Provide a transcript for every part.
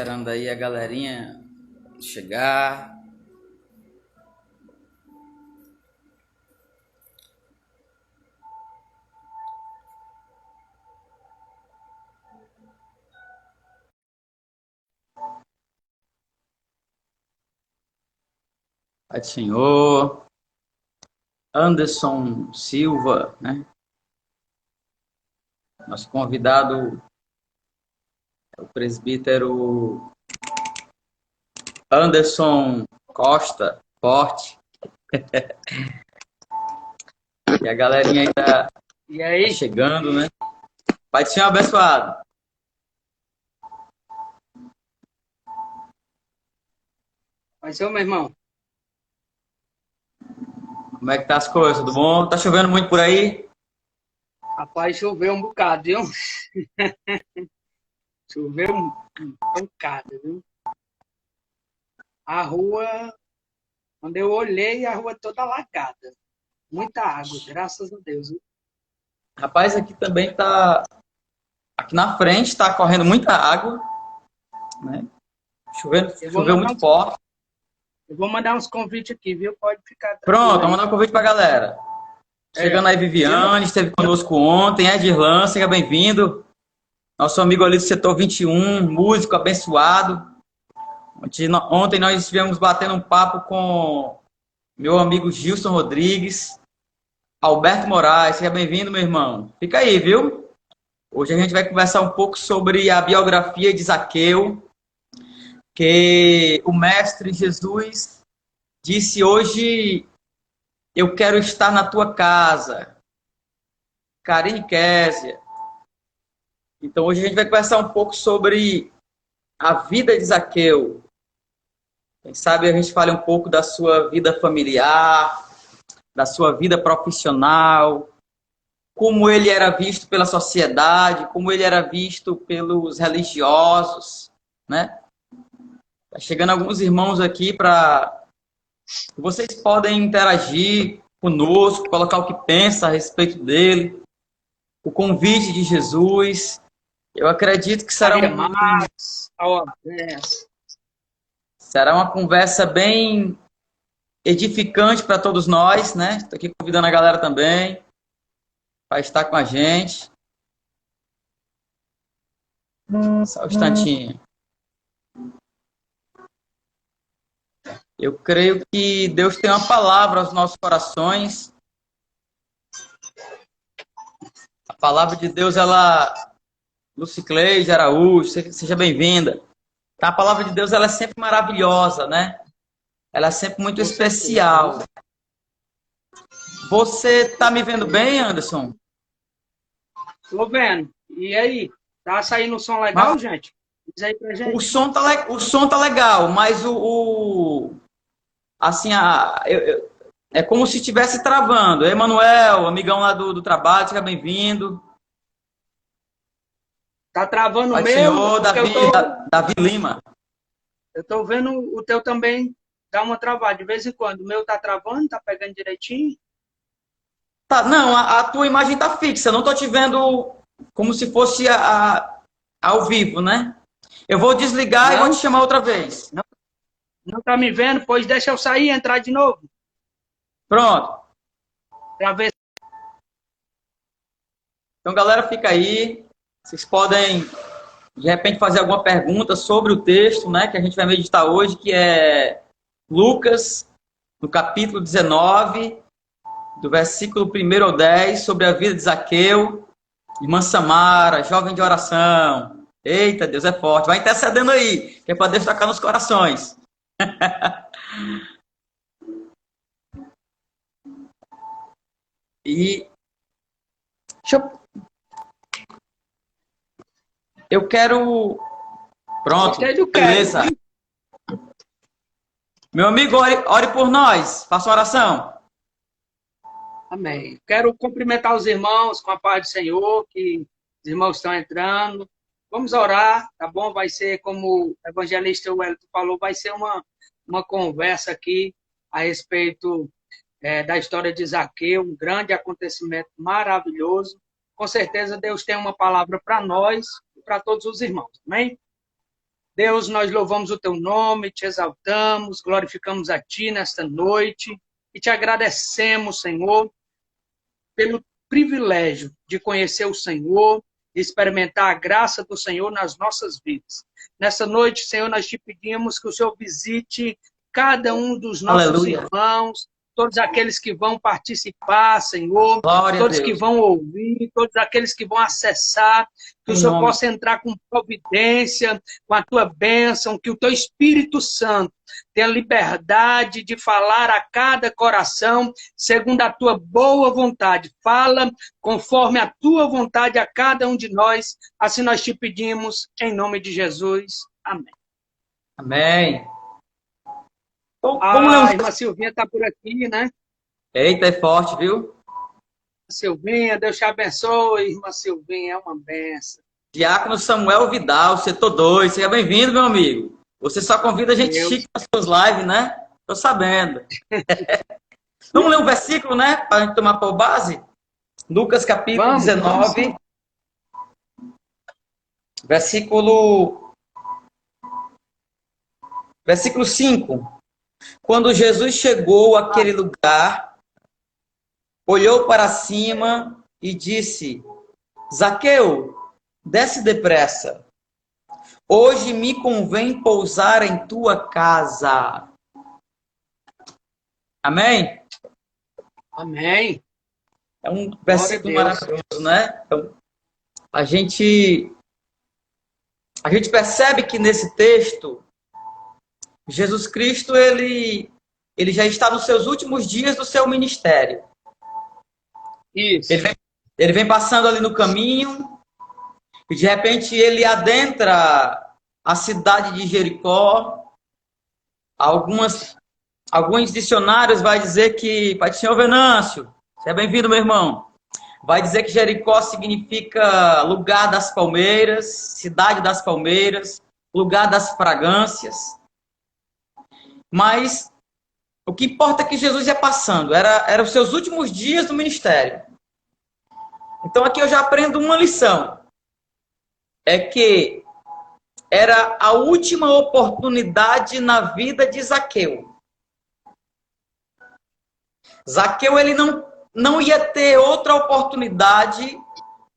esperando aí a galerinha chegar. Pai do Senhor, Anderson Silva, né? Nosso convidado é o presbítero Anderson Costa Forte. E a galerinha ainda E aí? tá chegando, né? Pai do Senhor abençoado. Vai ser o meu irmão. Como é que tá as coisas? Tudo bom? Tá chovendo muito por aí? Rapaz, choveu um bocado, viu? Choveu um bocado, viu? A rua, quando eu olhei, a rua toda alagada. Muita água, graças a Deus. Viu? Rapaz, aqui também tá... Aqui na frente tá correndo muita água, né? Choveu muito forte. Eu vou mandar uns convites aqui, viu? Pode ficar Pronto, tranquilo vamos aí. mandar um convite pra galera. Chegando aí Viviane, esteve conosco ontem. Edirlan, seja bem-vindo. Nosso amigo ali do setor 21, músico abençoado. Ontem nós estivemos batendo um papo com meu amigo Gilson Rodrigues. Alberto Moraes, seja bem-vindo, meu irmão. Fica aí, viu? Hoje a gente vai conversar um pouco sobre a biografia de Zaqueu, que o mestre Jesus disse hoje: eu quero estar na tua casa. Karine Késia. Então hoje a gente vai conversar um pouco sobre a vida de Zaqueu. Quem sabe a gente fale um pouco da sua vida familiar, da sua vida profissional, como ele era visto pela sociedade, como ele era visto pelos religiosos, né? Tá chegando alguns irmãos aqui para vocês podem interagir conosco, colocar o que pensa a respeito dele, o convite de Jesus. Eu acredito que será uma conversa bem edificante para todos nós, né? Estou aqui convidando a galera também para estar com a gente. Só um instantinho. Eu creio que Deus tem uma palavra aos nossos corações. A palavra de Deus, ela... Lucicleide Araújo, seja bem-vinda. A palavra de Deus, ela é sempre maravilhosa, né? Ela é sempre muito especial. Você tá me vendo bem, Anderson? Tô vendo. E aí? Tá saindo um som legal, gente? Diz aí pra gente. O som tá legal, mas assim, é como se estivesse travando. Emanuel, amigão lá do trabalho, seja bem-vindo. Tá travando o Pai do meu? Senhor, Davi Lima. Eu tô vendo o teu também dar uma travada de vez em quando. O meu tá travando, tá pegando direitinho. Tá, não, a tua imagem tá fixa. Eu não tô te vendo como se fosse ao vivo, né? Eu vou desligar e vou te chamar outra vez. Não tá me vendo? Pois deixa eu sair e entrar de novo. Pronto. Pra ver. Então, galera, fica aí. Vocês podem, de repente, fazer alguma pergunta sobre o texto, né, que a gente vai meditar hoje, que é Lucas, no capítulo 19, do versículo 1 ao 10, sobre a vida de Zaqueu, irmã Samara, jovem de oração. Eita, Deus é forte. Vai intercedendo aí, que é para Deus tocar nos corações. E eu quero... Pronto, beleza. Meu amigo, ore por nós. Faça uma oração. Amém. Quero cumprimentar os irmãos com a paz do Senhor, que os irmãos estão entrando. Vamos orar, tá bom? Vai ser, como o evangelista Wellington falou, vai ser uma conversa aqui a respeito da história de Zaqueu, um grande acontecimento maravilhoso. Com certeza Deus tem uma palavra para nós e para todos os irmãos. Amém? Deus, nós louvamos o teu nome, te exaltamos, glorificamos a ti nesta noite e te agradecemos, Senhor, pelo privilégio de conhecer o Senhor, de experimentar a graça do Senhor nas nossas vidas. Nessa noite, Senhor, nós te pedimos que o Senhor visite cada um dos nossos Aleluia. irmãos, todos aqueles que vão participar, Senhor, Glória todos a Deus. que vão ouvir, todos aqueles que vão acessar, que o Senhor possa entrar com providência, com a tua bênção, que o teu Espírito Santo tenha liberdade de falar a cada coração, segundo a tua boa vontade. Fala conforme a tua vontade a cada um de nós. Assim nós te pedimos, em nome de Jesus. Amém. Amém. A irmã Silvinha está por aqui, né? Eita, é forte, viu? Silvinha, Deus te abençoe, irmã Silvinha, é uma benção. Diácono Samuel Vidal, setor 2, seja bem-vindo, meu amigo. Você só convida a gente chique para as suas lives, né? Tô sabendo. Vamos ler um versículo, né? Para a gente tomar por base? Lucas capítulo 19, versículo 5. Quando Jesus chegou àquele lugar, olhou para cima e disse: Zaqueu, desce depressa. Hoje me convém pousar em tua casa. Amém? Amém. É um versículo maravilhoso, né? Então, a gente percebe que nesse texto, Jesus Cristo, ele já está nos seus últimos dias do seu ministério. Isso. Ele vem passando ali no caminho e de repente ele adentra a cidade de Jericó. Alguns dicionários vai dizer que, Pai do Senhor Venâncio, seja bem-vindo, meu irmão. Vai dizer que Jericó significa lugar das palmeiras, cidade das palmeiras, lugar das fragrâncias. Mas o que importa é que Jesus ia passando. Era os seus últimos dias do ministério. Então aqui eu já aprendo uma lição. É que era a última oportunidade na vida de Zaqueu. Zaqueu, ele não ia ter outra oportunidade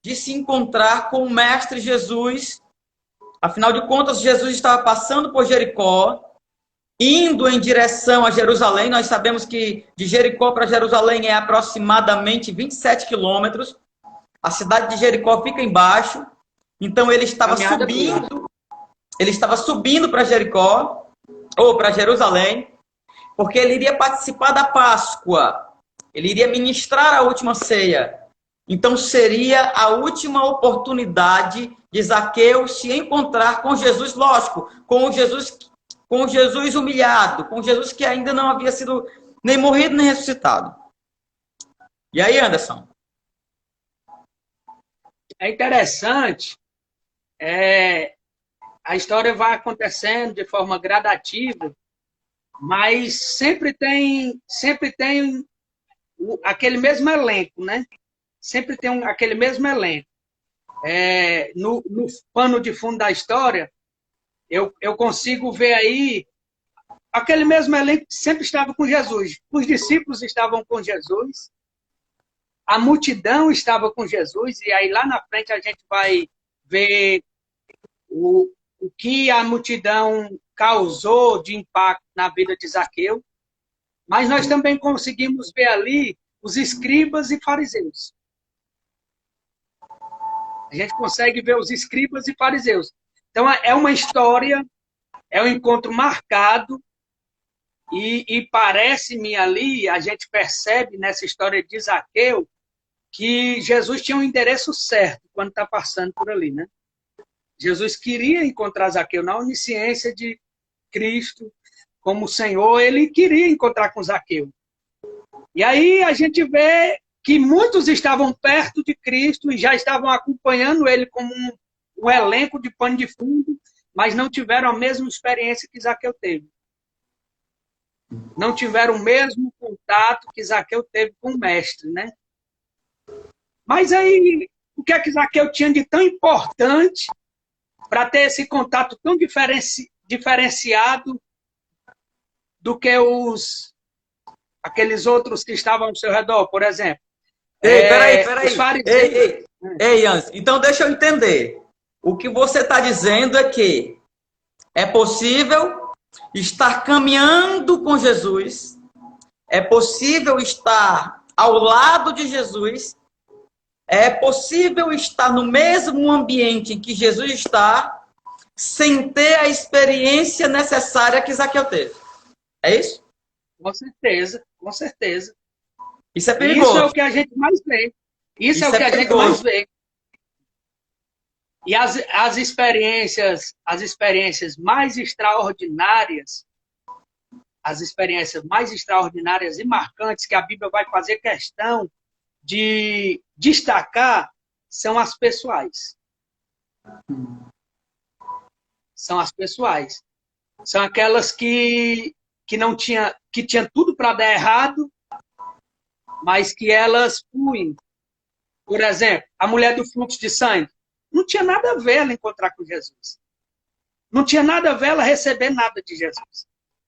de se encontrar com o Mestre Jesus. Afinal de contas, Jesus estava passando por Jericó, indo em direção a Jerusalém. Nós sabemos que de Jericó para Jerusalém é aproximadamente 27 quilômetros. A cidade de Jericó fica embaixo. Então ele estava subindo para Jericó, ou para Jerusalém, porque ele iria participar da Páscoa. Ele iria ministrar a última ceia. Então seria a última oportunidade de Zaqueu se encontrar com Jesus, lógico, com Jesus humilhado, com Jesus que ainda não havia sido nem morrido nem ressuscitado. E aí, Anderson? É interessante, a história vai acontecendo de forma gradativa, mas sempre tem aquele mesmo elenco, né? Sempre tem aquele mesmo elenco. No pano de fundo da história, eu consigo ver aí aquele mesmo elenco que sempre estava com Jesus. Os discípulos estavam com Jesus, a multidão estava com Jesus, e aí lá na frente a gente vai ver o que a multidão causou de impacto na vida de Zaqueu, mas nós também conseguimos ver ali os escribas e fariseus. A gente consegue ver os escribas e fariseus. Então é uma história, é um encontro marcado, e parece-me ali, a gente percebe nessa história de Zaqueu, que Jesus tinha um endereço certo quando está passando por ali, né? Jesus queria encontrar Zaqueu na onisciência de Cristo como Senhor, ele queria encontrar com Zaqueu. E aí a gente vê que muitos estavam perto de Cristo e já estavam acompanhando ele como um elenco de pano de fundo, mas não tiveram a mesma experiência que Zaqueu teve. Não tiveram o mesmo contato que Zaqueu teve com o mestre, né? Mas aí, o que é que Zaqueu tinha de tão importante para ter esse contato tão diferenciado do que aqueles outros que estavam ao seu redor, por exemplo. Ei, peraí. Os fariseus. Ei, Anderson, então deixa eu entender. O que você está dizendo é que é possível estar caminhando com Jesus, é possível estar ao lado de Jesus, é possível estar no mesmo ambiente em que Jesus está, sem ter a experiência necessária que Zaqueu teve. É isso? Com certeza, com certeza. Isso é perigoso. Isso é o que a gente mais vê. Isso é o que a gente mais vê. E as experiências mais extraordinárias, e marcantes que a Bíblia vai fazer questão de destacar são as pessoais. São as pessoais. São aquelas que tinha tudo para dar errado, mas que elas fluem. Por exemplo, a mulher do fluxo de sangue. Não tinha nada a ver ela encontrar com Jesus. Não tinha nada a ver ela receber nada de Jesus.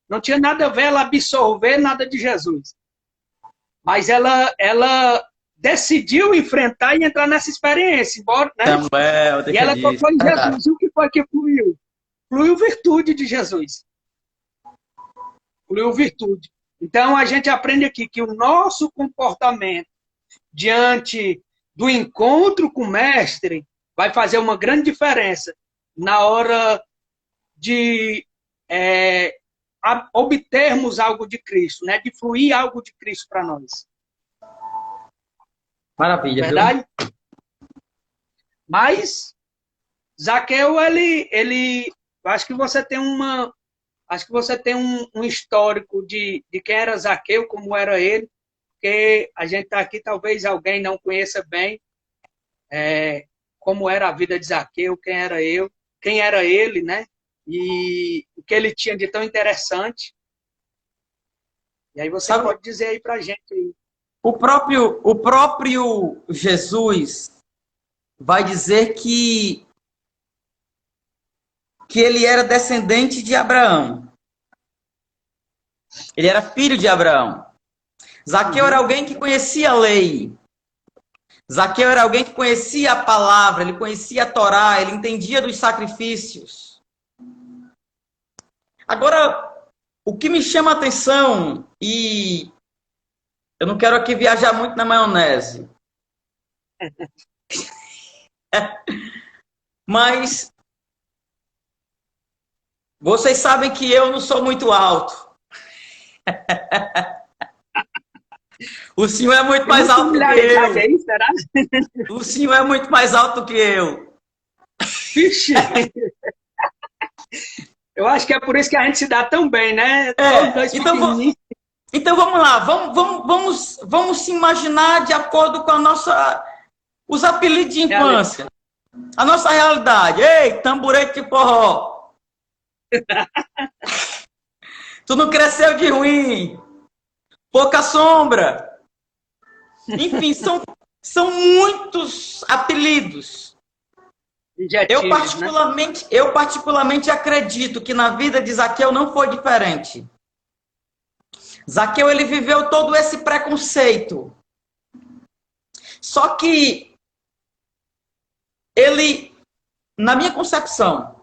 Não tinha nada a ver ela absorver nada de Jesus. Mas ela decidiu enfrentar e entrar nessa experiência. Embora, né? E ela tocou em Jesus. E o que foi que fluiu? Fluiu virtude de Jesus. Fluiu virtude. Então, a gente aprende aqui que o nosso comportamento diante do encontro com o Mestre vai fazer uma grande diferença na hora de obtermos algo de Cristo, né? De fluir algo de Cristo para nós. Maravilha. Verdade? Viu? Mas Zaqueu, ele acho que você tem um histórico de quem era Zaqueu, como era ele, porque a gente está aqui, talvez alguém não conheça bem como era a vida de Zaqueu, quem era ele, né? E o que ele tinha de tão interessante. E aí você pode dizer aí pra gente aí. O próprio Jesus vai dizer que ele era descendente de Abraão. Ele era filho de Abraão. Zaqueu era alguém que conhecia a lei. Zaqueu era alguém que conhecia a palavra, ele conhecia a Torá, ele entendia dos sacrifícios. Agora, o que me chama a atenção, e eu não quero aqui viajar muito na maionese, mas vocês sabem que eu não sou muito alto. O senhor é muito mais alto que eu. Aí, será? O senhor é muito mais alto que eu. Vixe! Eu acho que é por isso que a gente se dá tão bem, né? Então vamos lá, vamos se imaginar de acordo com os apelidos de infância. A nossa realidade. Ei, tamborete de forró. Tu não cresceu de ruim. Pouca sombra. Enfim, são muitos apelidos. Eu particularmente acredito que na vida de Zaqueu não foi diferente. Zaqueu, ele viveu todo esse preconceito. Só que ele, na minha concepção,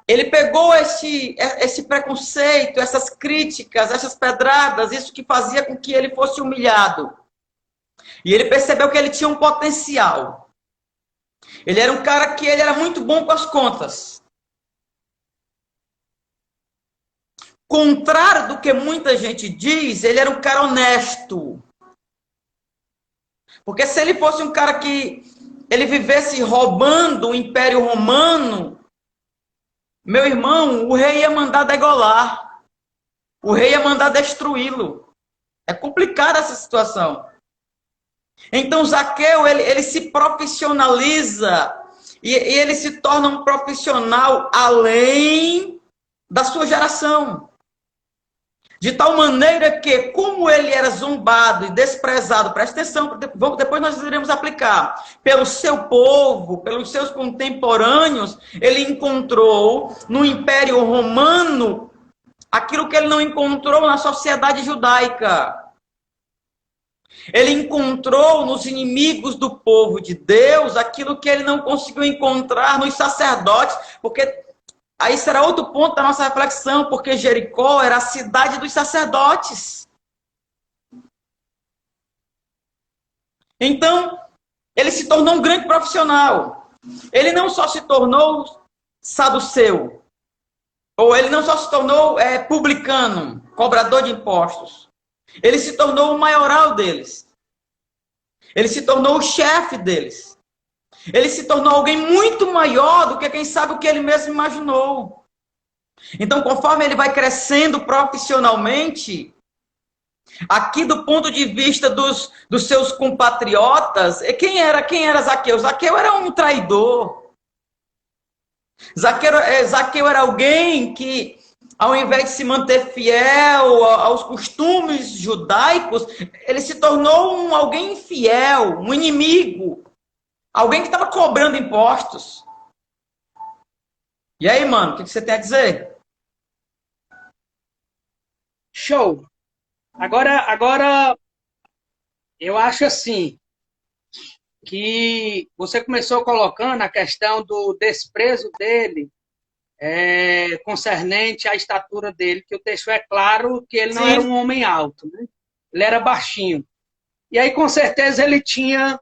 ele pegou esse preconceito, essas críticas, essas pedradas, isso que fazia com que ele fosse humilhado. E ele percebeu que ele tinha um potencial. Ele era um cara que ele era muito bom com as contas. Contrário do que muita gente diz, ele era um cara honesto. Porque se ele fosse um cara que ele vivesse roubando o Império Romano, meu irmão, o rei ia mandar degolar. O rei ia mandar destruí-lo. É complicada essa situação. Então, Zaqueu, ele se profissionaliza e ele se torna um profissional além da sua geração. De tal maneira que, como ele era zombado e desprezado, presta atenção, depois nós iremos aplicar, pelo seu povo, pelos seus contemporâneos, ele encontrou no Império Romano aquilo que ele não encontrou na sociedade judaica. Ele encontrou nos inimigos do povo de Deus aquilo que ele não conseguiu encontrar nos sacerdotes, porque aí será outro ponto da nossa reflexão, porque Jericó era a cidade dos sacerdotes. Então, ele se tornou um grande profissional. Ele não só se tornou saduceu, ou ele não só se tornou publicano, cobrador de impostos. Ele se tornou o maioral deles. Ele se tornou o chefe deles. Ele se tornou alguém muito maior do que, quem sabe, o que ele mesmo imaginou. Então, conforme ele vai crescendo profissionalmente, aqui do ponto de vista dos seus compatriotas, quem era Zaqueu? Zaqueu era um traidor. Zaqueu era alguém que, ao invés de se manter fiel aos costumes judaicos, ele se tornou alguém infiel, um inimigo. Alguém que estava cobrando impostos. E aí, mano, o que você tem a dizer? Show! Agora eu acho assim, que você começou colocando a questão do desprezo dele, concernente à estatura dele, que o texto é claro que ele não era um homem alto, né? Ele era baixinho. E aí, com certeza, ele tinha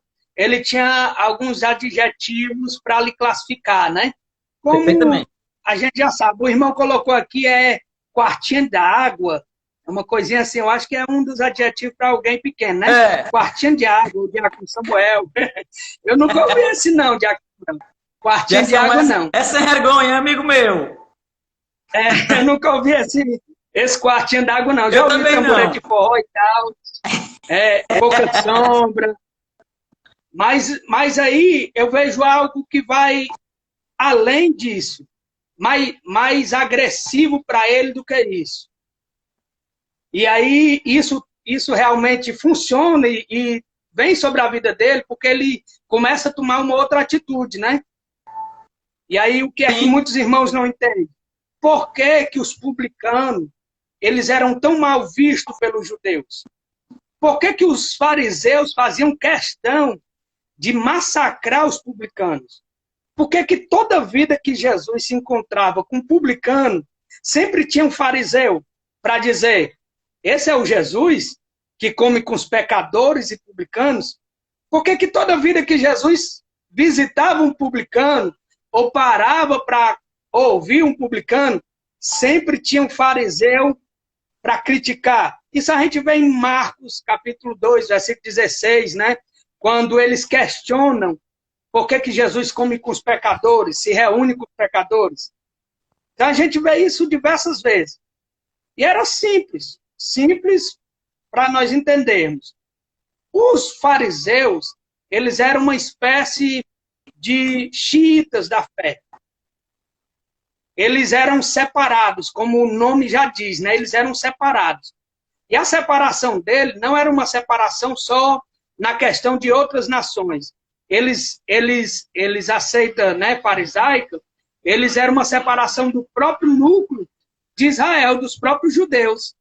alguns adjetivos para lhe classificar, né? Como a gente já sabe, o irmão colocou aqui quartinha d'água, uma coisinha assim, eu acho que é um dos adjetivos para alguém pequeno, né? Quartinha de água, o diácono Samuel. Eu nunca ouvi esse não, diácono Samuel. Quartinha de água, não. É sem vergonha, amigo meu. Eu nunca ouvi esse quartinho d'água, não. Já ouvi tamborete de forró e tal. Boca de sombra. Mas aí eu vejo algo que vai além disso. Mais agressivo para ele do que isso. E aí isso realmente funciona e vem sobre a vida dele, porque ele começa a tomar uma outra atitude, né? E aí o que é que muitos irmãos não entendem? Por que os publicanos eles eram tão mal vistos pelos judeus? Por que os fariseus faziam questão de massacrar os publicanos? Por que toda vida que Jesus se encontrava com um publicano, sempre tinha um fariseu para dizer: esse é o Jesus que come com os pecadores e publicanos? Por que toda vida que Jesus visitava um publicano ou parava para ouvir um publicano, sempre tinha um fariseu para criticar? Isso a gente vê em Marcos, capítulo 2, versículo 16, né? Quando eles questionam por que Jesus come com os pecadores, se reúne com os pecadores. Então a gente vê isso diversas vezes. E era simples para nós entendermos. Os fariseus, eles eram uma espécie de xiitas da fé. Eles eram separados, como o nome já diz, né? Eles eram separados. E a separação dele não era uma separação só na questão de outras nações. Eles aceitam, né, farisaica, eles eram uma separação do próprio núcleo de Israel, dos próprios judeus.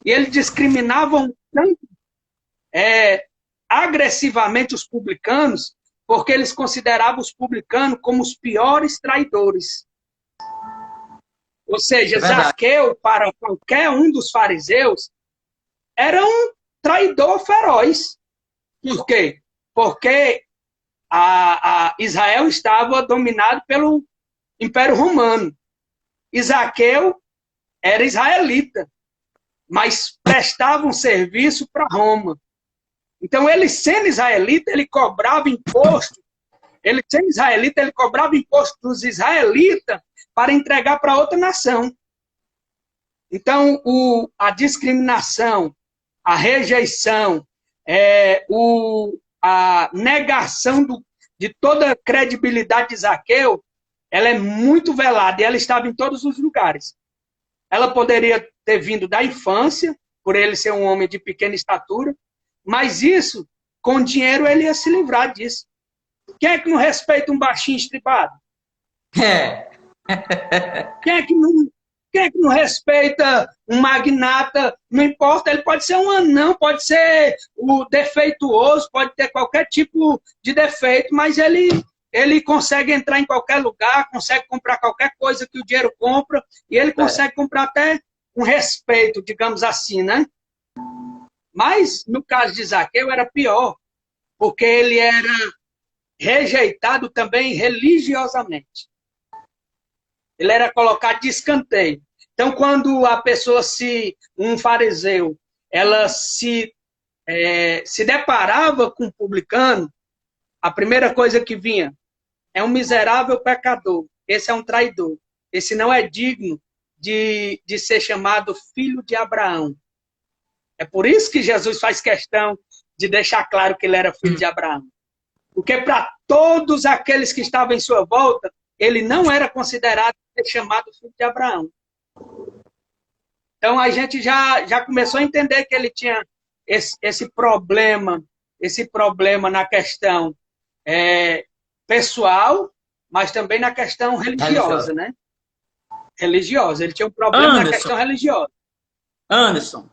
E eles discriminavam tanto agressivamente os publicanos, porque eles consideravam os publicanos como os piores traidores. Ou seja, Zaqueu, para qualquer um dos fariseus, era um traidor feroz. Por quê? Porque Israel estava dominado pelo Império Romano. E Zaqueu era israelita, mas prestava um serviço para Roma. Então, ele sendo israelita, ele cobrava imposto. Ele sendo israelita, ele cobrava imposto dos israelitas para entregar para outra nação. Então, a discriminação, a rejeição, a negação de toda a credibilidade de Zaqueu, ela é muito velada e ela estava em todos os lugares. Ela poderia ter vindo da infância, por ele ser um homem de pequena estatura, mas isso, com dinheiro, ele ia se livrar disso. Quem é que não respeita um baixinho estribado? É. Quem é que não respeita um magnata? Não importa, ele pode ser um anão, pode ser o defeituoso, pode ter qualquer tipo de defeito, mas ele consegue entrar em qualquer lugar, consegue comprar qualquer coisa que o dinheiro compra, e ele consegue comprar até um respeito, digamos assim, né? Mas, no caso de Zaqueu, era pior, porque ele era rejeitado também religiosamente. Ele era colocado de escanteio. Então, quando a pessoa, um fariseu, ela se deparava com um publicano, a primeira coisa que vinha é um miserável pecador, esse é um traidor, esse não é digno de ser chamado filho de Abraão. É por isso que Jesus faz questão de deixar claro que ele era filho de Abraão. Porque para todos aqueles que estavam em sua volta, ele não era considerado chamado filho de Abraão. Então a gente já começou a entender que ele tinha esse problema na questão pessoal, mas também na questão religiosa, né? Religiosa. Ele tinha um problema na questão religiosa. Anderson,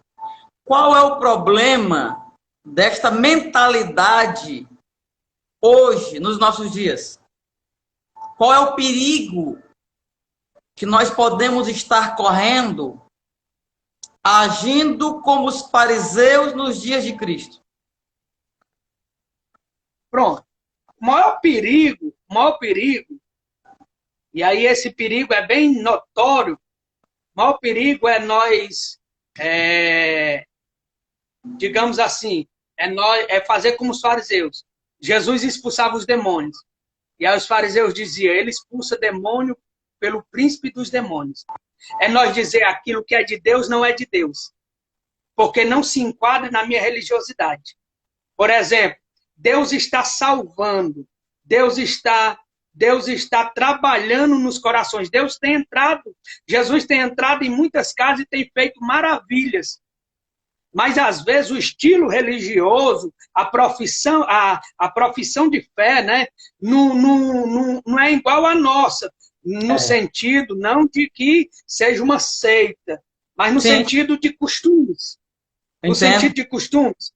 qual é o problema desta mentalidade hoje, nos nossos dias? Qual é o perigo que nós podemos estar correndo agindo como os fariseus nos dias de Cristo? Pronto. O maior perigo, e aí esse perigo é bem notório, o maior perigo é nós, digamos assim, é fazer como os fariseus. Jesus expulsava os demônios. E aí os fariseus diziam, ele expulsa demônio pelo príncipe dos demônios. É nós dizer aquilo que é de Deus não é de Deus. Porque não se enquadra na minha religiosidade. Por exemplo, Deus está salvando. Deus está trabalhando nos corações. Jesus tem entrado em muitas casas e tem feito maravilhas. Mas, às vezes, o estilo religioso, a profissão de fé, né, não é igual à nossa, no sentido não de que seja uma seita, mas no sentido de costumes. No sentido de costumes.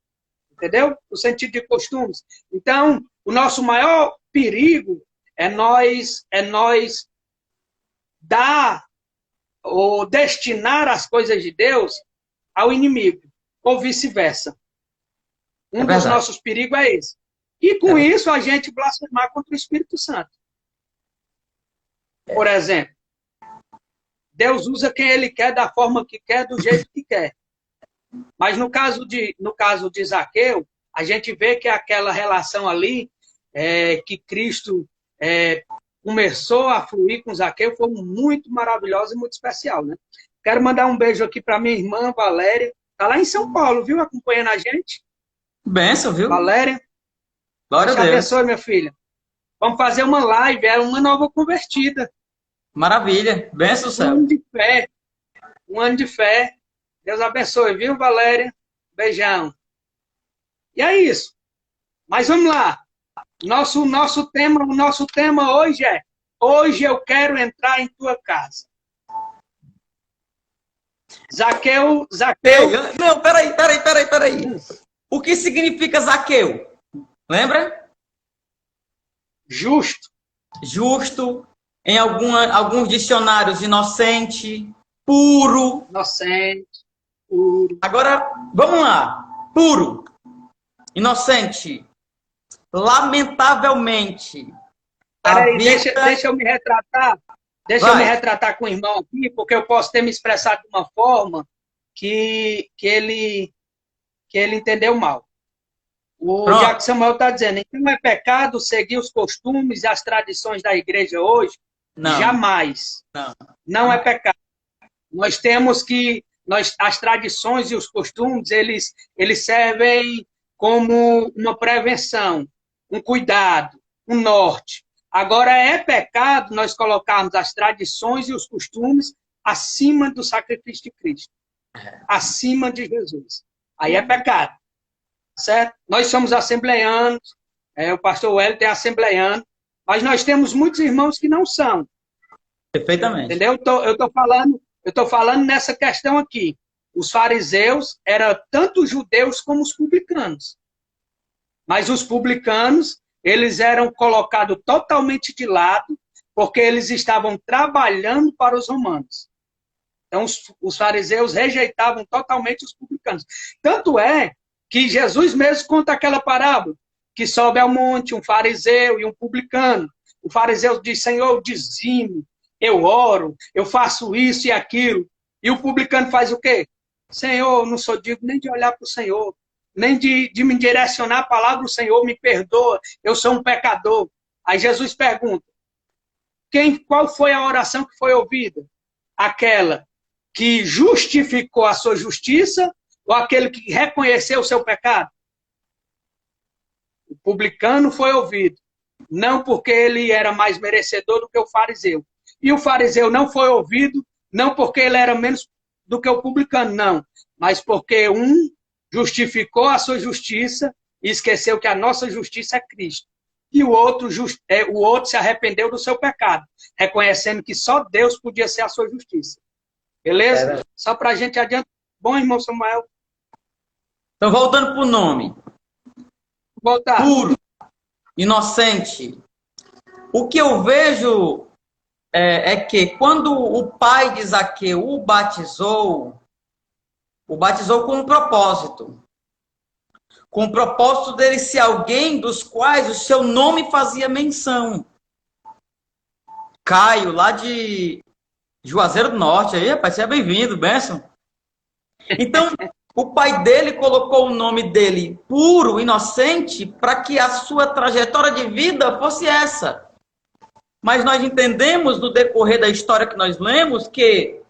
Entendeu? No sentido de costumes. Então, o nosso maior perigo é nós dar ou destinar as coisas de Deus ao inimigo. Ou vice-versa. Um dos nossos perigos é esse. E com isso a gente blasfemar contra o Espírito Santo. Por exemplo, Deus usa quem ele quer, da forma que quer, do jeito que quer. Mas no caso de Zaqueu, a gente vê que aquela relação ali, que Cristo começou a fluir com Zaqueu, foi muito maravilhosa e muito especial, né? Quero mandar um beijo aqui para minha irmã Valéria. Está lá em São Paulo, viu? Acompanhando a gente. Benção, viu? Valéria. Glória a Deus. Abençoe, minha filha. Vamos fazer uma live, é uma nova convertida. Maravilha. Benção, céu. Um ano de fé. Um ano de fé. Deus abençoe, viu, Valéria? Beijão. E é isso. Mas vamos lá. Nosso tema hoje é: hoje eu quero entrar em tua casa. Zaqueu. Não, peraí. O que significa Zaqueu? Lembra? Justo. Justo. Em alguns dicionários, inocente, puro. Inocente, puro. Agora, vamos lá. Puro. Inocente. Lamentavelmente. Peraí, deixa eu me retratar. Deixa eu me retratar com o irmão aqui, porque eu posso ter me expressado de uma forma que ele entendeu mal. Já que Samuel está dizendo, então é pecado seguir os costumes e as tradições da igreja hoje? Não. Jamais. Não é pecado. Nós temos que... as tradições e os costumes, eles servem como uma prevenção, um cuidado, um norte. Agora, é pecado nós colocarmos as tradições e os costumes acima do sacrifício de Cristo. acima de Jesus. Aí é pecado, certo? Nós somos assembleianos, o pastor Wellington é assembleiano, mas nós temos muitos irmãos que não são. Perfeitamente. Entendeu? Eu tô falando nessa questão aqui. Os fariseus eram tanto os judeus como os publicanos. Mas os publicanos, eles eram colocados totalmente de lado, porque eles estavam trabalhando para os romanos. Então, os fariseus rejeitavam totalmente os publicanos. Tanto é que Jesus mesmo conta aquela parábola, que sobe ao monte um fariseu e um publicano. O fariseu diz, Senhor, eu dizimo, eu oro, eu faço isso e aquilo. E o publicano faz o quê? Senhor, eu não sou digno nem de olhar para o Senhor, nem de me direcionar a palavra do Senhor, me perdoa, eu sou um pecador. Aí Jesus pergunta, qual foi a oração que foi ouvida? Aquela que justificou a sua justiça ou aquele que reconheceu o seu pecado? O publicano foi ouvido, não porque ele era mais merecedor do que o fariseu. E o fariseu não foi ouvido, não porque ele era menos do que o publicano, não. Mas porque um justificou a sua justiça e esqueceu que a nossa justiça é Cristo. E o outro se arrependeu do seu pecado, reconhecendo que só Deus podia ser a sua justiça. Beleza? Só para a gente adiantar. Bom, irmão Samuel? Então, voltando para o nome. Voltar. Puro, inocente. O que eu vejo é que quando o pai de Zaqueu o batizou com um propósito. Com o propósito dele ser alguém dos quais o seu nome fazia menção. Caio, lá de Juazeiro do Norte. Aí, rapaz, seja bem-vindo, benção. Então, o pai dele colocou o nome dele puro, inocente, para que a sua trajetória de vida fosse essa. Mas nós entendemos, no decorrer da história que nós lemos, que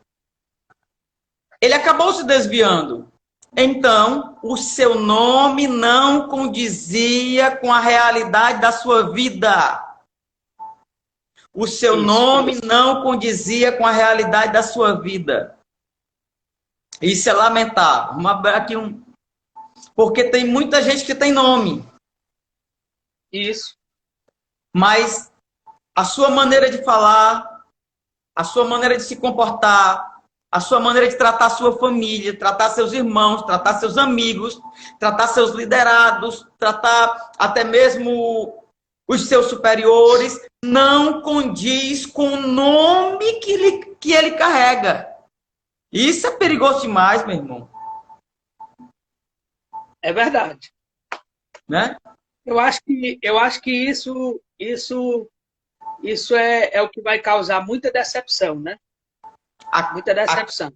ele acabou se desviando. Então, o seu nome não condizia com a realidade da sua vida. O seu nome não condizia com a realidade da sua vida. Isso é lamentável. Porque tem muita gente que tem nome. Isso. Mas a sua maneira de falar, a sua maneira de se comportar, a sua maneira de tratar a sua família, tratar seus irmãos, tratar seus amigos, tratar seus liderados, tratar até mesmo os seus superiores, não condiz com o nome que ele carrega. Isso é perigoso demais, meu irmão. É verdade. Né? Eu acho que isso é o que vai causar muita decepção, né? Muita decepção.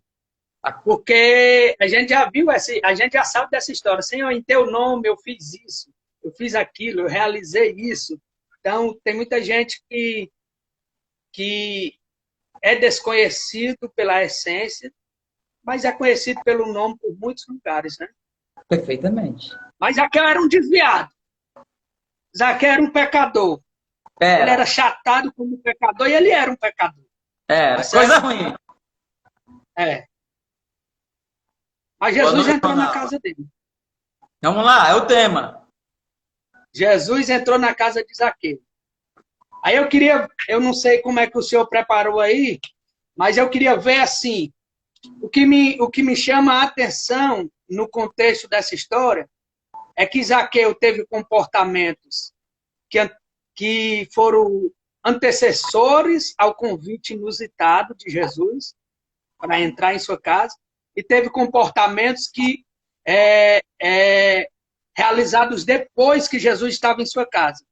Porque a gente já viu, a gente já sabe dessa história. Senhor, em teu nome eu fiz isso, eu fiz aquilo, eu realizei isso. Então, tem muita gente que é desconhecido pela essência, mas é conhecido pelo nome por muitos lugares, né? Perfeitamente. Mas Zaqueu era um desviado. Zaqueu era um pecador. Ele era chatado como pecador e ele era um pecador. Coisa ruim. Mas Jesus entrou na casa dele. Vamos lá, é o tema. Jesus entrou na casa de Zaqueu. Aí eu não sei como é que o senhor preparou aí, mas eu queria ver assim, o que me chama a atenção no contexto dessa história é que Zaqueu teve comportamentos que foram antecessores ao convite inusitado de Jesus para entrar em sua casa, e teve comportamentos que realizados depois que Jesus estava em sua casa.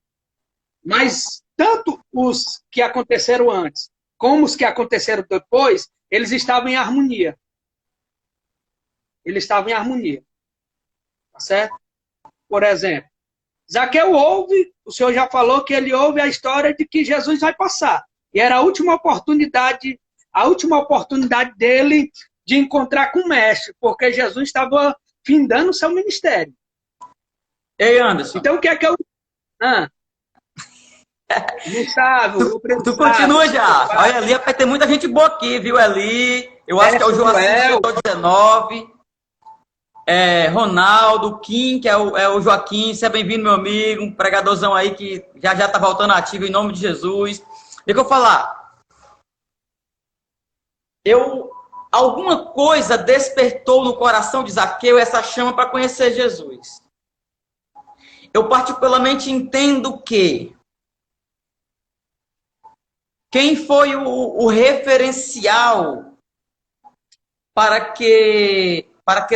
Mas tanto os que aconteceram antes, como os que aconteceram depois, eles estavam em harmonia. Eles estavam em harmonia. Tá certo? Por exemplo, Zaqueu ouve, o senhor já falou que ele ouve a história de que Jesus vai passar. E era a última oportunidade dele de encontrar com o mestre, porque Jesus estava findando o seu ministério. Ei, Anderson. Então, o que é que eu... Não sabe, tu continua já. Olha ali, vai ter muita gente boa aqui, viu, ali? Eu acho que é o Joacim do setor 19. Ronaldo, Kim, que é o Joaquim. Seja bem-vindo, meu amigo. Um pregadorzão aí que já tá voltando ativo em nome de Jesus. Deixa eu falar. Alguma coisa despertou no coração de Zaqueu essa chama para conhecer Jesus. Eu particularmente entendo que quem foi o referencial para que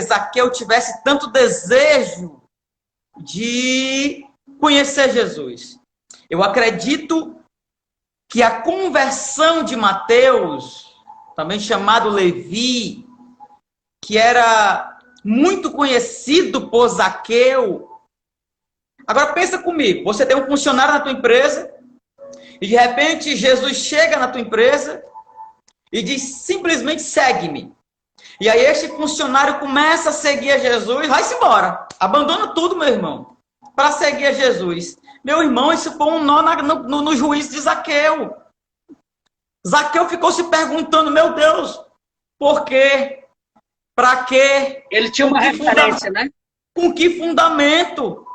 Zaqueu tivesse tanto desejo de conhecer Jesus? Eu acredito que a conversão de Mateus, também chamado Levi, que era muito conhecido por Zaqueu. Agora pensa comigo, você tem um funcionário na tua empresa e de repente Jesus chega na tua empresa e diz simplesmente segue-me. E aí este funcionário começa a seguir a Jesus, vai-se embora, abandona tudo, meu irmão, para seguir a Jesus. Meu irmão, isso foi um nó no juízo de Zaqueu. Zaqueu ficou se perguntando, meu Deus, por quê? Para quê? Ele tinha uma referência, né? Com que fundamento?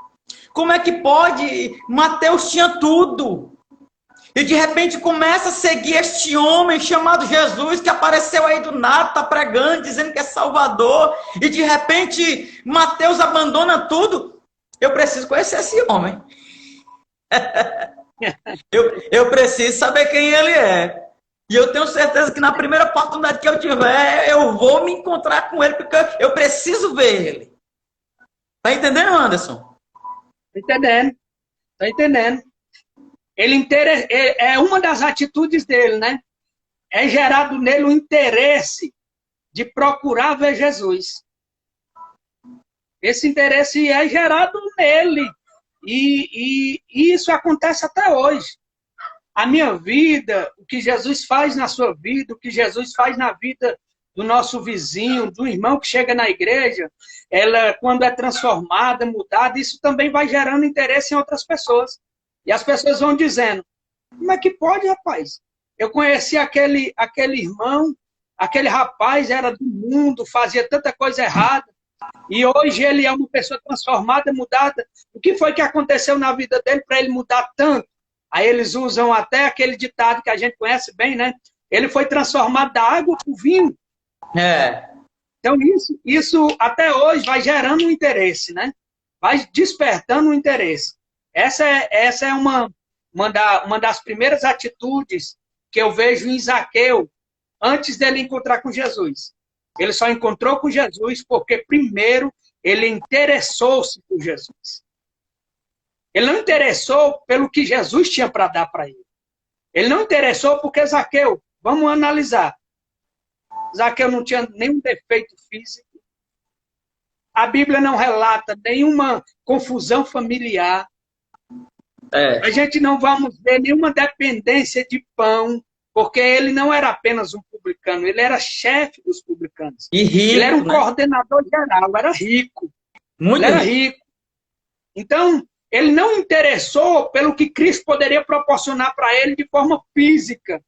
Como é que pode? Mateus tinha tudo. E de repente começa a seguir este homem chamado Jesus, que apareceu aí do nada, está pregando, dizendo que é Salvador. E de repente Mateus abandona tudo. Eu preciso conhecer esse homem. eu preciso saber quem ele é. E eu tenho certeza que na primeira oportunidade que eu tiver, eu vou me encontrar com ele, porque eu preciso ver ele. Tá entendendo, Anderson? Tô entendendo. Tô entendendo. É uma das atitudes dele, né? É gerado nele o interesse de procurar ver Jesus. Esse interesse é gerado nele. E isso acontece até hoje. A minha vida, o que Jesus faz na sua vida, o que Jesus faz na vida do nosso vizinho, do irmão que chega na igreja, ela, quando é transformada, mudada, isso também vai gerando interesse em outras pessoas. E as pessoas vão dizendo, como é que pode, rapaz? Eu conheci aquele irmão, aquele rapaz era do mundo, fazia tanta coisa errada, e hoje ele é uma pessoa transformada, mudada. O que foi que aconteceu na vida dele para ele mudar tanto? Aí eles usam até aquele ditado que a gente conhece bem, né? Ele foi transformado da água para o vinho. Então isso até hoje vai gerando um interesse, né? Vai despertando um interesse. Essa é uma das primeiras atitudes que eu vejo em Zaqueu antes dele encontrar com Jesus. Ele só encontrou com Jesus porque primeiro ele interessou-se por Jesus. Ele não interessou pelo que Jesus tinha para dar para ele. Ele não interessou porque Zaqueu, vamos analisar. Zaqueu não tinha nenhum defeito físico. A Bíblia não relata nenhuma confusão familiar. A gente não vamos ver nenhuma dependência de pão, porque ele não era apenas um publicano, ele era chefe dos publicanos. E rico, ele era um coordenador geral, era rico. Muito ele era rico. Então, ele não interessou pelo que Cristo poderia proporcionar para ele de forma física,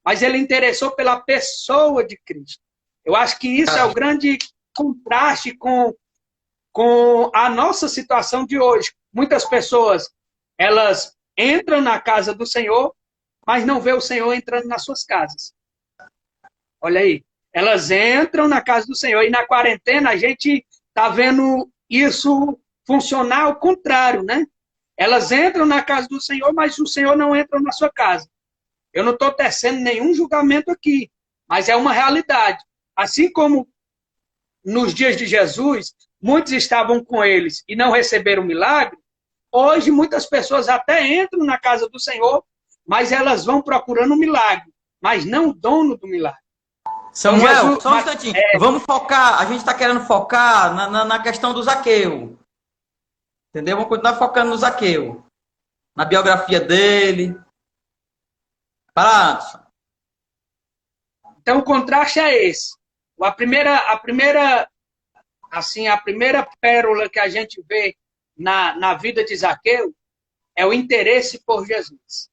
mas ele interessou pela pessoa de Cristo. Eu acho que isso é o grande contraste com a nossa situação de hoje. Muitas pessoas, elas entram na casa do Senhor, mas não vê o Senhor entrando nas suas casas. Olha aí. Elas entram na casa do Senhor e na quarentena a gente está vendo isso funcionar ao contrário, né? Elas entram na casa do Senhor, mas o Senhor não entra na sua casa. Eu não estou tecendo nenhum julgamento aqui, mas é uma realidade. Assim como nos dias de Jesus, muitos estavam com eles e não receberam milagre, hoje muitas pessoas até entram na casa do Senhor, mas elas vão procurando um milagre, mas não o dono do milagre. Samuel, então, Jesus, só um instantinho. Vamos focar, a gente está querendo focar na questão do Zaqueu. Entendeu? Vamos continuar focando no Zaqueu. Na biografia dele. Para, Anderson. Então, o contraste é esse. A primeira pérola que a gente vê na vida de Zaqueu é o interesse por Jesus.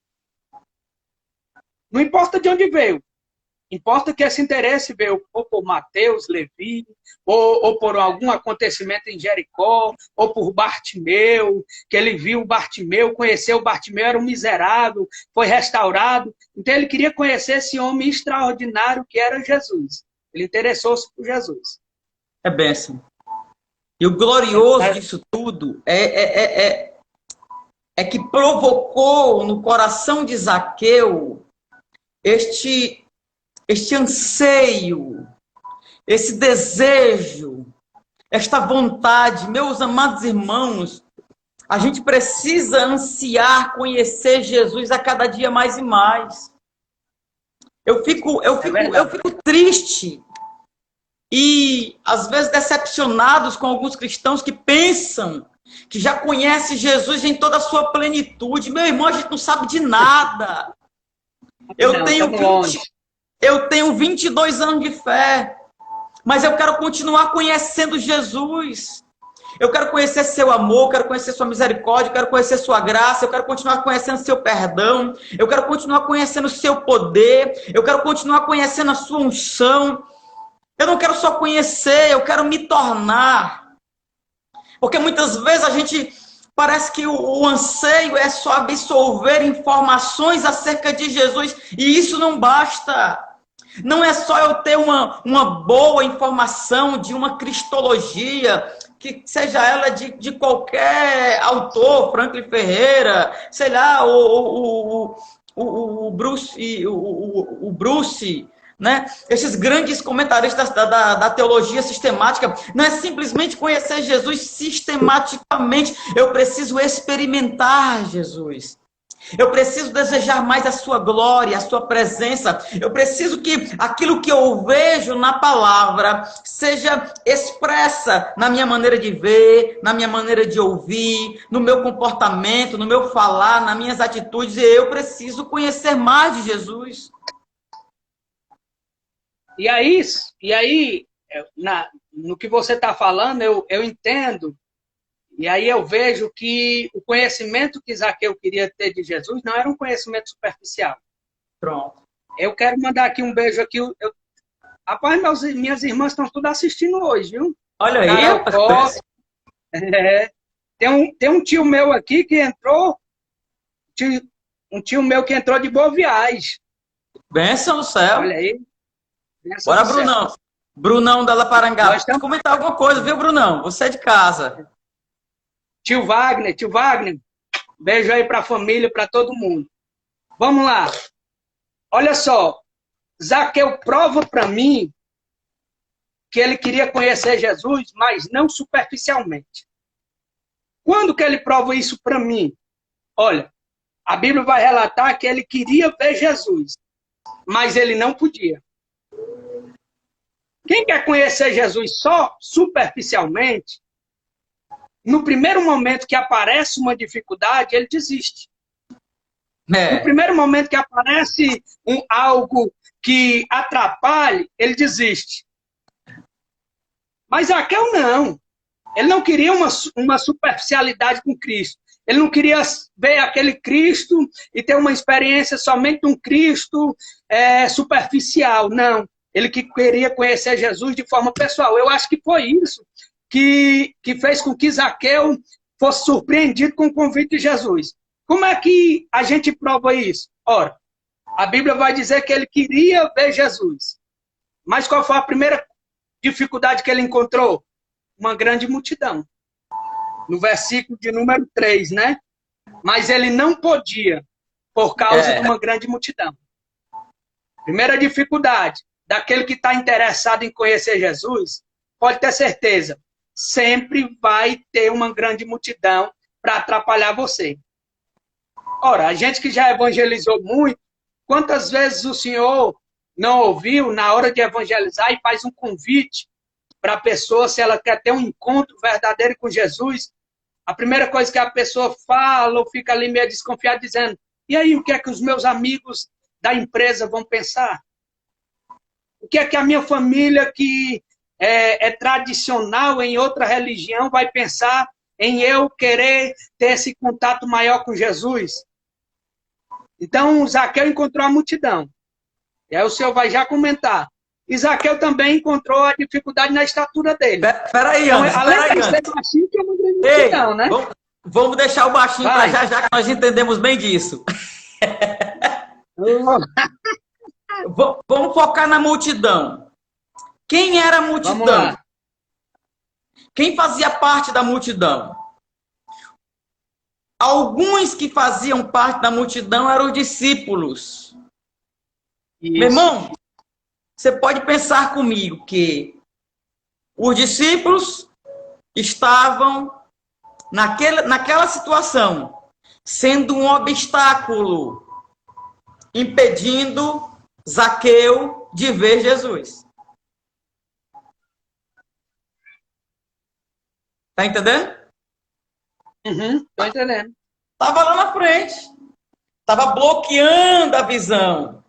Não importa de onde veio. Importa que esse interesse veio ou por Mateus, Levi, ou por algum acontecimento em Jericó, ou por Bartimeu, que ele viu Bartimeu, conheceu Bartimeu, era um miserável, foi restaurado. Então ele queria conhecer esse homem extraordinário que era Jesus. Ele interessou-se por Jesus. É bênção. E o glorioso disso tudo é que provocou no coração de Zaqueu este anseio, esse desejo, esta vontade. Meus amados irmãos, a gente precisa ansiar conhecer Jesus a cada dia mais e mais. Eu fico triste e às vezes decepcionados com alguns cristãos que pensam que já conhece Jesus em toda a sua plenitude. Meu irmão, a gente não sabe de nada. Eu tenho 22 anos de fé, mas eu quero continuar conhecendo Jesus. Eu quero conhecer seu amor, eu quero conhecer sua misericórdia, eu quero conhecer sua graça, eu quero continuar conhecendo seu perdão, eu quero continuar conhecendo o seu poder, eu quero continuar conhecendo a sua unção. Eu não quero só conhecer, eu quero me tornar. Porque muitas vezes a gente parece que o anseio é só absorver informações acerca de Jesus. E isso não basta. Não é só eu ter uma boa informação de uma cristologia, que seja ela de qualquer autor, Franklin Ferreira, sei lá, o Bruce, né? Esses grandes comentaristas da teologia sistemática. Não é simplesmente conhecer Jesus sistematicamente. Eu preciso experimentar Jesus. Eu preciso desejar mais a sua glória, a sua presença. Eu preciso que aquilo que eu vejo na palavra seja expressa na minha maneira de ver, na minha maneira de ouvir, no meu comportamento, no meu falar, nas minhas atitudes. E eu preciso conhecer mais de Jesus. E aí no que você está falando, eu entendo. E aí eu vejo que o conhecimento que Zaqueu queria ter de Jesus não era um conhecimento superficial. Pronto. Eu quero mandar aqui um beijo aqui. Rapaz, minhas irmãs estão tudo assistindo hoje, viu? Olha aí, rapaz. Tem um tio meu aqui que entrou, um tio meu que entrou de Boa Viagem. Bênção do céu. Olha aí. Bora, Brunão. Céu. Brunão da Laparangá. Pode comentar alguma coisa, viu, Brunão? Você é de casa. Tio Wagner, beijo aí para a família, para todo mundo. Vamos lá. Olha só, Zaqueu prova para mim que ele queria conhecer Jesus, mas não superficialmente. Quando que ele prova isso para mim? Olha, a Bíblia vai relatar que ele queria ver Jesus, mas ele não podia. Quem quer conhecer Jesus só superficialmente, no primeiro momento que aparece uma dificuldade, ele desiste. No primeiro momento que aparece algo que atrapalhe, ele desiste. Mas Zaqueu não. Ele não queria uma superficialidade com Cristo. Ele não queria ver aquele Cristo e ter uma experiência somente de um Cristo superficial. Não. Ele queria conhecer Jesus de forma pessoal. Eu acho que foi isso que fez com que Zaqueu fosse surpreendido com o convite de Jesus. Como é que a gente prova isso? Ora, a Bíblia vai dizer que ele queria ver Jesus. Mas qual foi a primeira dificuldade que ele encontrou? Uma grande multidão. No versículo de número 3, né? Mas ele não podia, por causa de uma grande multidão. Primeira dificuldade daquele que está interessado em conhecer Jesus, pode ter certeza, sempre vai ter uma grande multidão para atrapalhar você. Ora, a gente que já evangelizou muito, quantas vezes o Senhor não ouviu na hora de evangelizar e faz um convite para a pessoa, se ela quer ter um encontro verdadeiro com Jesus, a primeira coisa que a pessoa fala ou fica ali meio desconfiada, dizendo, e aí, o que é que os meus amigos da empresa vão pensar? O que é que a minha família que é tradicional em outra religião vai pensar em eu querer ter esse contato maior com Jesus? Então, Zaqueu encontrou a multidão. E aí o senhor vai já comentar. E Zaqueu também encontrou a dificuldade na estatura dele. Peraí, Então, Anderson, além de ser baixinho, que é uma grande ei, multidão, né? vamos deixar o baixinho para já já, que nós entendemos bem disso. Vamos focar na multidão. Quem era a multidão? Vamos lá. Quem fazia parte da multidão? Alguns que faziam parte da multidão eram os discípulos. Isso. Meu irmão, você pode pensar comigo que os discípulos estavam naquela situação, sendo um obstáculo, impedindo Zaqueu de ver Jesus. Tá entendendo? Tô entendendo. Estava lá na frente. Estava bloqueando a visão.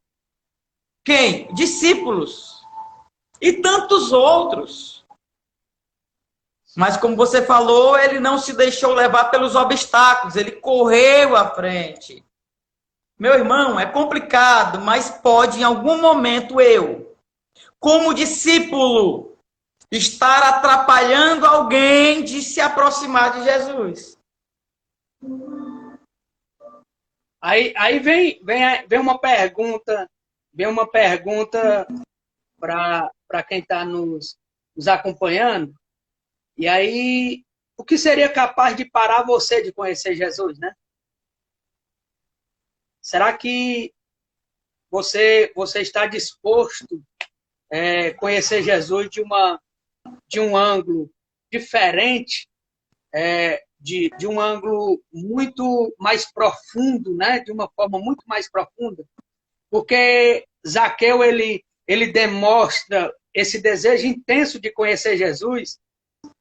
Quem? Discípulos. E tantos outros. Mas como você falou, ele não se deixou levar pelos obstáculos. Ele correu à frente. Meu irmão, é complicado, mas pode em algum momento eu, como discípulo, estar atrapalhando alguém de se aproximar de Jesus. Aí vem uma pergunta, para quem está nos acompanhando. E aí, o que seria capaz de parar você de conhecer Jesus, né? Será que você está disposto a conhecer Jesus de um ângulo diferente, de um ângulo muito mais profundo, né? De uma forma muito mais profunda? Porque Zaqueu, ele demonstra esse desejo intenso de conhecer Jesus,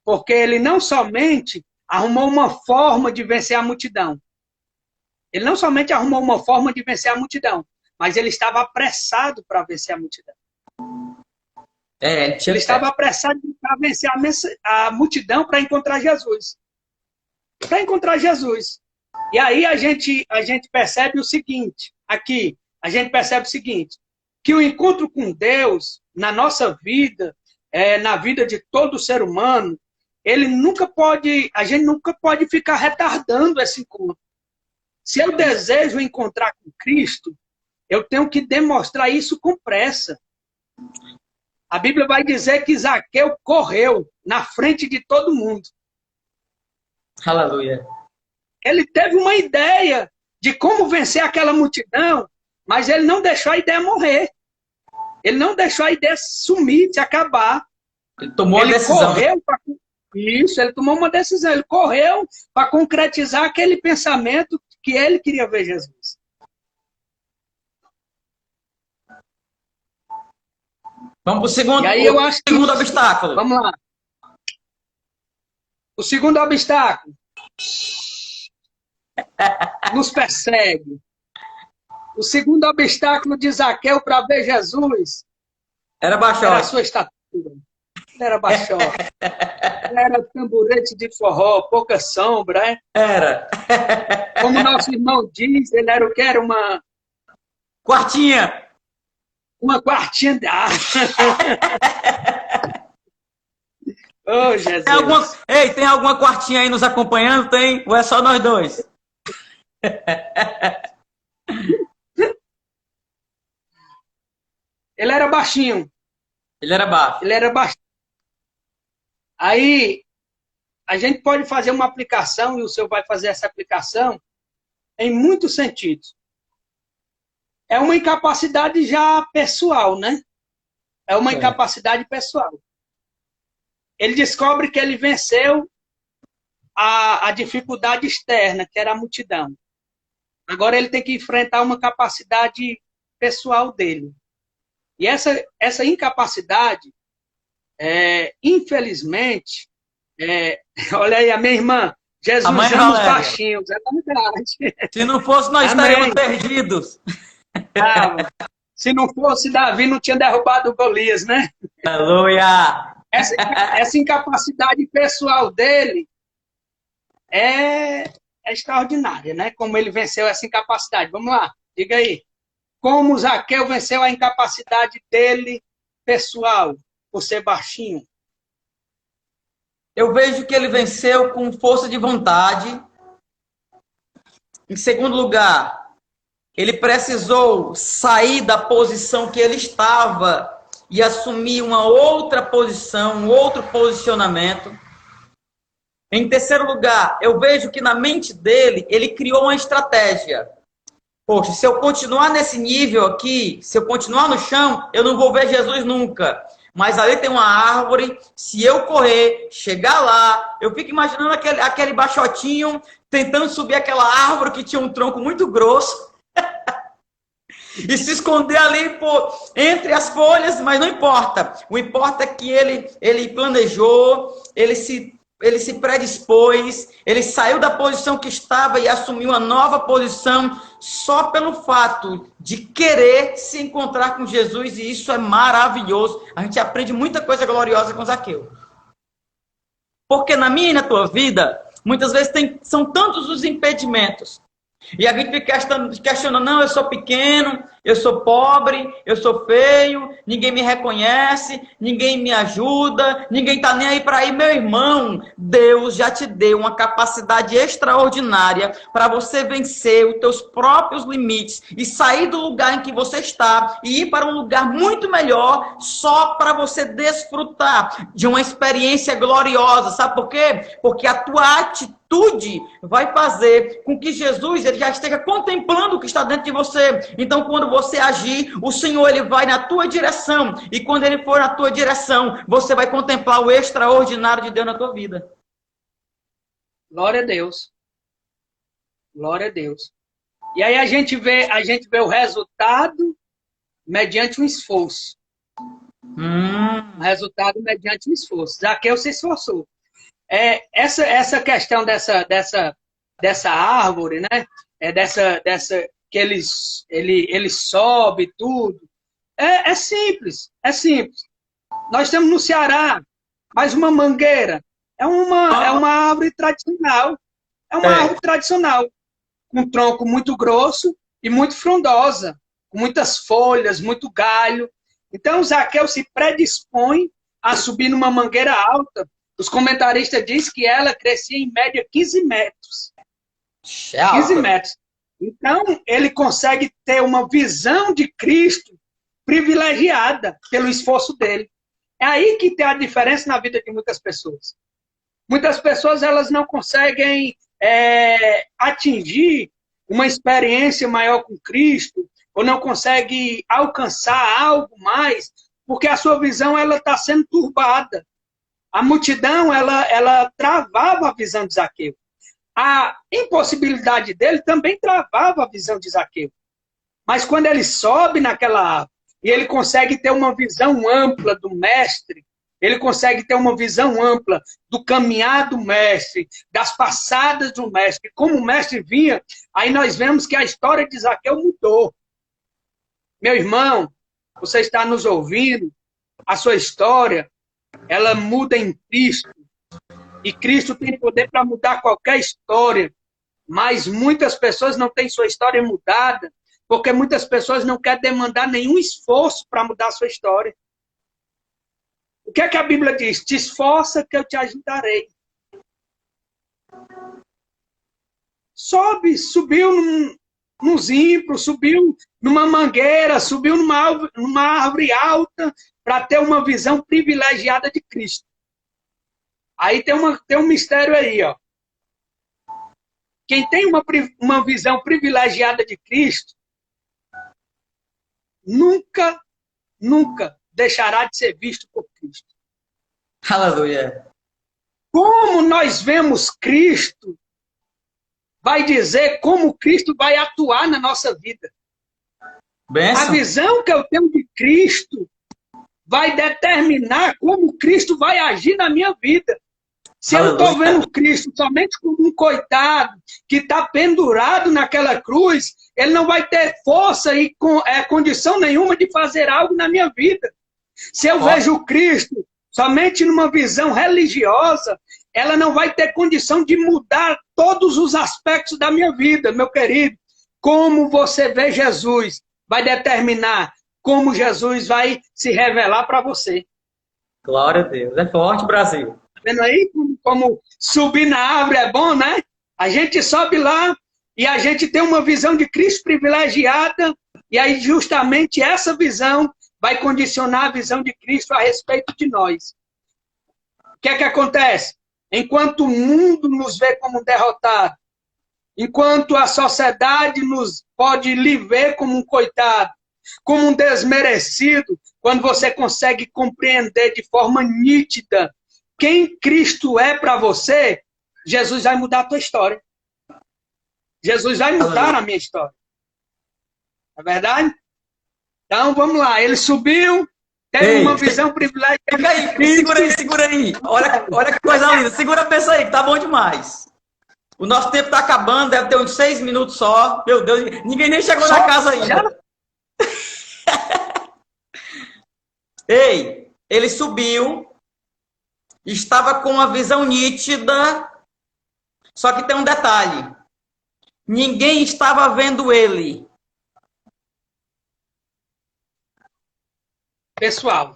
porque ele não somente arrumou uma forma de vencer a multidão. Ele não somente arrumou uma forma de vencer a multidão, mas ele estava apressado para vencer a multidão. Ele estava apressado para vencer a multidão para encontrar Jesus. Para encontrar Jesus. E aí a gente percebe o seguinte, aqui, a gente percebe o seguinte, que o encontro com Deus, na nossa vida, na vida de todo ser humano, a gente nunca pode ficar retardando esse encontro. Se eu desejo encontrar com Cristo, eu tenho que demonstrar isso com pressa. A Bíblia vai dizer que Zaqueu correu na frente de todo mundo. Aleluia. Ele teve uma ideia de como vencer aquela multidão, mas ele não deixou a ideia morrer. Ele não deixou a ideia sumir, se acabar. Ele tomou uma decisão. Ele tomou uma decisão. Ele correu para concretizar aquele pensamento que ele queria ver Jesus. Vamos para o segundo, e aí eu acho que segundo obstáculo. Vamos lá. O segundo obstáculo nos persegue. O segundo obstáculo de Zaqueu para ver Jesus era a sua estatura. Ele era baixote. Ele era tamborete de forró, pouca sombra, hein? Era. Como nosso irmão diz, ele era o que? Era uma... Quartinha. Uma quartinha de ar. Oh, Jesus. Tem alguma quartinha aí nos acompanhando? Tem? Ou é só nós dois? Ele era baixinho. Ele era baixo. Ele era baixinho. Aí, a gente pode fazer uma aplicação, e o senhor vai fazer essa aplicação, em muitos sentidos. É uma incapacidade já pessoal, né? É uma incapacidade pessoal. Ele descobre que ele venceu a dificuldade externa, que era a multidão. Agora ele tem que enfrentar uma capacidade pessoal dele. E essa incapacidade, infelizmente, olha aí, a minha irmã, Jesus ama os baixinhos, é verdade. Se não fosse, nós estaríamos perdidos. Se não fosse, Davi não tinha derrubado o Golias, né? Aleluia! Essa incapacidade pessoal dele é extraordinária, né? Como ele venceu essa incapacidade. Vamos lá, diga aí. como Zaqueu venceu a incapacidade dele pessoal, por ser baixinho? Eu vejo que ele venceu com força de vontade. Em segundo lugar, ele precisou sair da posição que ele estava e assumir uma outra posição, um outro posicionamento. Em terceiro lugar, eu vejo que na mente dele, ele criou uma estratégia. Poxa, se eu continuar nesse nível aqui, se eu continuar no chão, eu não vou ver Jesus nunca. Mas ali tem uma árvore, se eu correr, chegar lá, eu fico imaginando aquele baixotinho tentando subir aquela árvore que tinha um tronco muito grosso e se esconder ali entre as folhas, mas não importa. O importa é que ele planejou, ele se predispôs, ele saiu da posição que estava e assumiu uma nova posição só pelo fato de querer se encontrar com Jesus, e isso é maravilhoso. A gente aprende muita coisa gloriosa com Zaqueu. Porque na minha e na tua vida, muitas vezes são tantos os impedimentos. E a gente fica questionando, não, eu sou pequeno, eu sou pobre, eu sou feio, ninguém me reconhece, ninguém me ajuda, ninguém tá nem aí para ir. Meu irmão, Deus já te deu uma capacidade extraordinária para você vencer os teus próprios limites e sair do lugar em que você está e ir para um lugar muito melhor só para você desfrutar de uma experiência gloriosa. Sabe por quê? Porque a tua atitude vai fazer com que Jesus ele já esteja contemplando o que está dentro de você. Então, quando você agir, o Senhor ele vai na tua direção. E quando ele for na tua direção, você vai contemplar o extraordinário de Deus na tua vida. Glória a Deus. Glória a Deus. E aí a gente vê o resultado mediante um esforço. O resultado mediante um esforço. Zaqueu se esforçou. Essa questão dessa árvore, né? Dessa que ele sobe tudo. É simples, é simples. Nós temos no Ceará mais uma mangueira. É uma árvore tradicional. É uma árvore tradicional, com um tronco muito grosso e muito frondosa, com muitas folhas, muito galho. Então, Zaqueu se predispõe a subir numa mangueira alta. Os comentaristas dizem que ela crescia em média 15 metros. 15 metros. Então, ele consegue ter uma visão de Cristo privilegiada pelo esforço dele. É aí que tem a diferença na vida de muitas pessoas. Muitas pessoas elas não conseguem atingir uma experiência maior com Cristo, ou não conseguem alcançar algo mais, porque a sua visão está sendo turbada. A multidão, ela travava a visão de Zaqueu. A impossibilidade dele também travava a visão de Zaqueu. Mas quando ele sobe naquela árvore, e ele consegue ter uma visão ampla do mestre, ele consegue ter uma visão ampla do caminhar do mestre, das passadas do mestre, como o mestre vinha, aí nós vemos que a história de Zaqueu mudou. Meu irmão, você está nos ouvindo, a sua história, ela muda em Cristo. E Cristo tem poder para mudar qualquer história. Mas muitas pessoas não têm sua história mudada, porque muitas pessoas não querem demandar nenhum esforço para mudar a sua história. O que é que a Bíblia diz? Te esforça que eu te ajudarei. Subiu num zimbro, subiu numa mangueira, subiu numa árvore alta para ter uma visão privilegiada de Cristo. Aí tem um mistério aí, ó. Quem tem uma visão privilegiada de Cristo, nunca deixará de ser visto por Cristo. Aleluia. Como nós vemos Cristo, vai dizer como Cristo vai atuar na nossa vida. Benção. A visão que eu tenho de Cristo vai determinar como Cristo vai agir na minha vida. Se eu estou vendo Cristo somente como um coitado que está pendurado naquela cruz, ele não vai ter força e condição nenhuma de fazer algo na minha vida. Se eu vejo Cristo somente numa visão religiosa, ela não vai ter condição de mudar todos os aspectos da minha vida, meu querido. Como você vê Jesus, vai determinar como Jesus vai se revelar para você. Glória a Deus. É forte, Brasil. Tá vendo aí como subir na árvore é bom, né? A gente sobe lá e a gente tem uma visão de Cristo privilegiada, e aí justamente essa visão vai condicionar a visão de Cristo a respeito de nós. O que é que acontece? Enquanto o mundo nos vê como derrotado, enquanto a sociedade nos pode lhe ver como um coitado, como um desmerecido, quando você consegue compreender de forma nítida quem Cristo é para você, Jesus vai mudar a tua história. Jesus vai mudar a minha história. Não é verdade? Então, vamos lá. Ele subiu, teve uma visão privilegiada. Fica aí, segura aí. Olha que coisa linda. Segura a peça aí, que tá bom demais. O nosso tempo tá acabando, deve ter uns 6 minutos só. Meu Deus, ninguém nem chegou na casa ainda. Ei, ele subiu, estava com uma visão nítida, só que tem um detalhe. Ninguém estava vendo ele. Pessoal,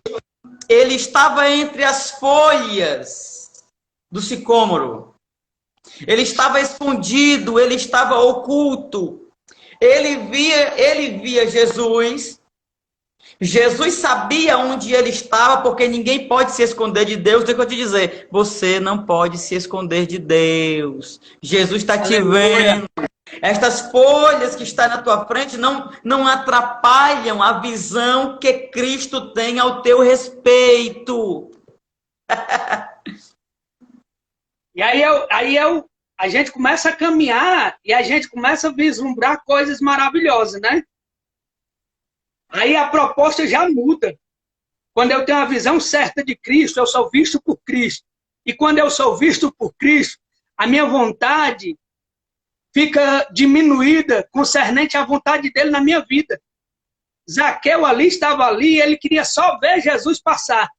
ele estava entre as folhas do sicômoro. Ele estava escondido, ele estava oculto. Ele via Jesus. Jesus sabia onde ele estava, porque ninguém pode se esconder de Deus. Deixa eu te dizer, você não pode se esconder de Deus. Jesus está te vendo. Estas folhas que estão na tua frente não atrapalham a visão que Cristo tem ao teu respeito. E aí a gente começa a caminhar e a gente começa a vislumbrar coisas maravilhosas, né? Aí a proposta já muda. Quando eu tenho a visão certa de Cristo, eu sou visto por Cristo. E quando eu sou visto por Cristo, a minha vontade fica diminuída concernente à vontade dele na minha vida. Zaqueu estava ali, ele queria só ver Jesus passar.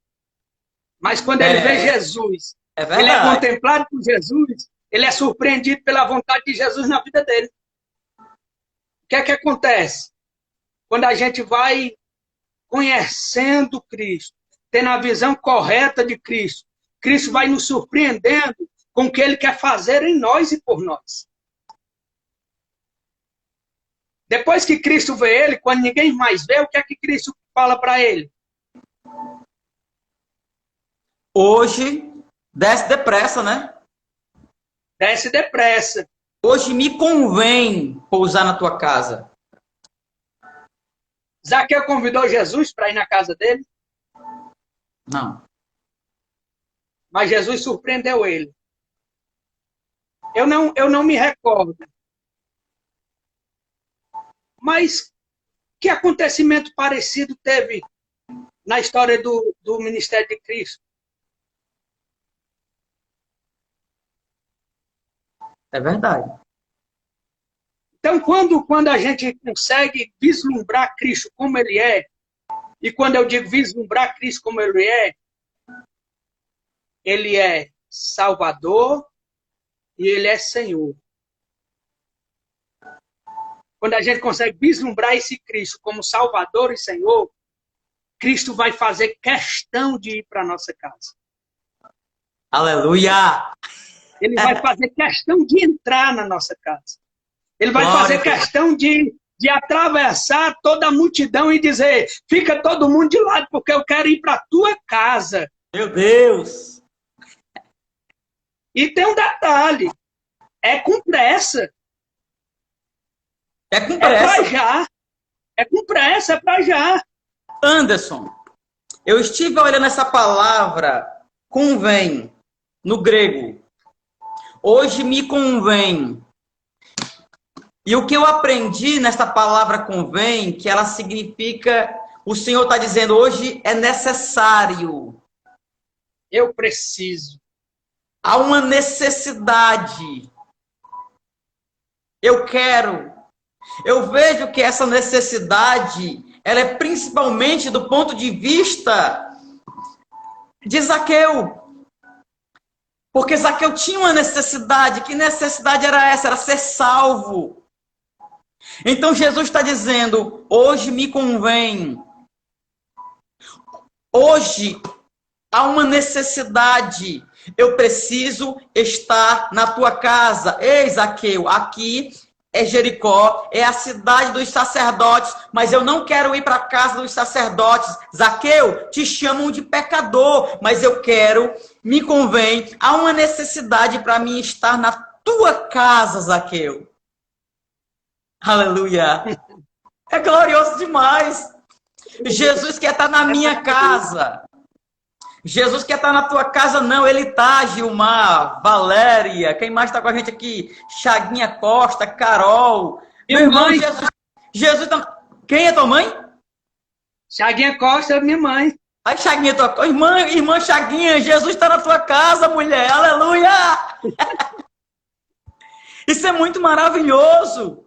Mas quando ele vê Jesus, ele é contemplado por Jesus, ele é surpreendido pela vontade de Jesus na vida dele. O que é que acontece? Quando a gente vai conhecendo Cristo, tendo a visão correta de Cristo, Cristo vai nos surpreendendo com o que ele quer fazer em nós e por nós. Depois que Cristo vê ele, quando ninguém mais vê, o que é que Cristo fala para ele? Hoje, desce depressa, né? Desce depressa. Hoje me convém pousar na tua casa. Zaqueu convidou Jesus para ir na casa dele? Não. Mas Jesus surpreendeu ele. Eu não me recordo. Mas que acontecimento parecido teve na história do ministério de Cristo? É verdade. Então, quando a gente consegue vislumbrar Cristo como ele é, e quando eu digo vislumbrar Cristo como ele é Salvador e ele é Senhor. Quando a gente consegue vislumbrar esse Cristo como Salvador e Senhor, Cristo vai fazer questão de ir para a nossa casa. Aleluia! Ele vai fazer questão de entrar na nossa casa. Ele vai fazer questão de atravessar toda a multidão e dizer, fica todo mundo de lado, porque eu quero ir para a tua casa. Meu Deus! E tem um detalhe, é com pressa. É com pressa. É para já. É com pressa, é para já. Anderson, eu estive olhando essa palavra, convém, no grego. Hoje me convém. E o que eu aprendi nessa palavra convém, que ela significa, o Senhor está dizendo, hoje é necessário. Eu preciso. Há uma necessidade. Eu quero. Eu vejo que essa necessidade, ela é principalmente do ponto de vista de Zaqueu. Porque Zaqueu tinha uma necessidade. Que necessidade era essa? Era ser salvo. Então Jesus está dizendo, hoje me convém. Hoje há uma necessidade. Eu preciso estar na tua casa. Ei, Zaqueu, aqui é Jericó, é a cidade dos sacerdotes, mas eu não quero ir para a casa dos sacerdotes. Zaqueu, te chamam de pecador, mas eu quero, me convém, há uma necessidade para mim estar na tua casa, Zaqueu. Aleluia. É glorioso demais. Jesus quer estar na minha casa. Jesus quer estar na tua casa, não. Ele está, Gilmar, Valéria. Quem mais está com a gente aqui? Chaguinha Costa, Carol. Meu irmão, Jesus tá... Quem é tua mãe? Chaguinha Costa é minha mãe. Aí, Chaguinha, tua irmã Chaguinha, Jesus está na tua casa, mulher. Aleluia! Isso é muito maravilhoso.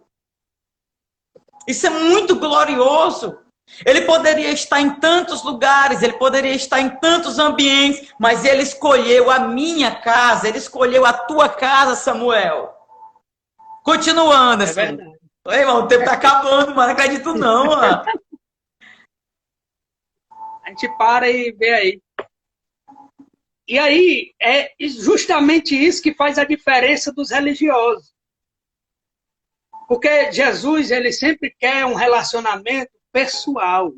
Isso é muito glorioso. Ele poderia estar em tantos lugares, ele poderia estar em tantos ambientes, mas ele escolheu a minha casa, ele escolheu a tua casa, Samuel. Continuando, assim. É verdade. Irmão, o tempo tá acabando, mano. Não acredito não, mano. A gente para e vê aí. E aí, é justamente isso que faz a diferença dos religiosos. Porque Jesus, ele sempre quer um relacionamento pessoal.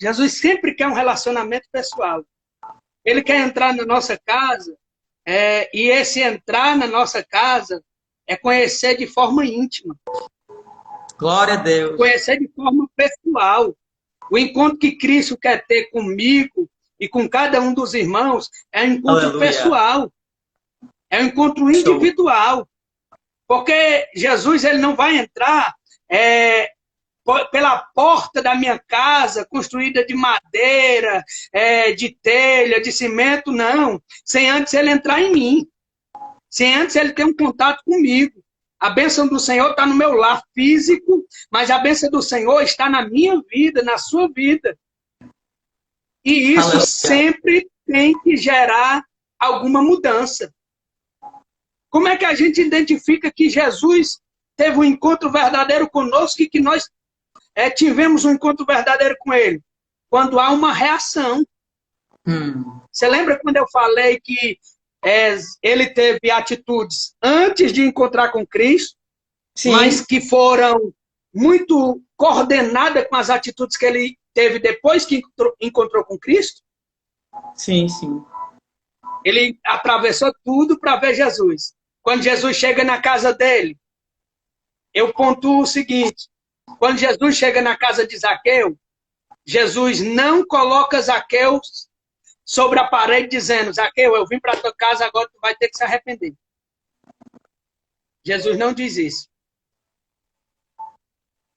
Jesus sempre quer um relacionamento pessoal. Ele quer entrar na nossa casa, e esse entrar na nossa casa é conhecer de forma íntima. Glória a Deus. Conhecer de forma pessoal. O encontro que Cristo quer ter comigo e com cada um dos irmãos é um encontro Aleluia. Pessoal. É um encontro individual. Porque Jesus, ele não vai entrar pela porta da minha casa, construída de madeira, de telha, de cimento, não. Sem antes ele entrar em mim. Sem antes ele ter um contato comigo. A bênção do Senhor está no meu lar físico, mas a bênção do Senhor está na minha vida, na sua vida. E isso Aleluia. Sempre tem que gerar alguma mudança. Como é que a gente identifica que Jesus teve um encontro verdadeiro conosco e que nós tivemos um encontro verdadeiro com ele? Quando há uma reação. Você lembra quando eu falei que ele teve atitudes antes de encontrar com Cristo, Sim. mas que foram muito coordenadas com as atitudes que ele teve depois que encontrou com Cristo? Sim, sim. Ele atravessou tudo para ver Jesus. Quando Jesus chega na casa dele, eu pontuo o seguinte: quando Jesus chega na casa de Zaqueu, Jesus não coloca Zaqueu sobre a parede dizendo, Zaqueu, eu vim para tua casa, agora tu vai ter que se arrepender. Jesus não diz isso.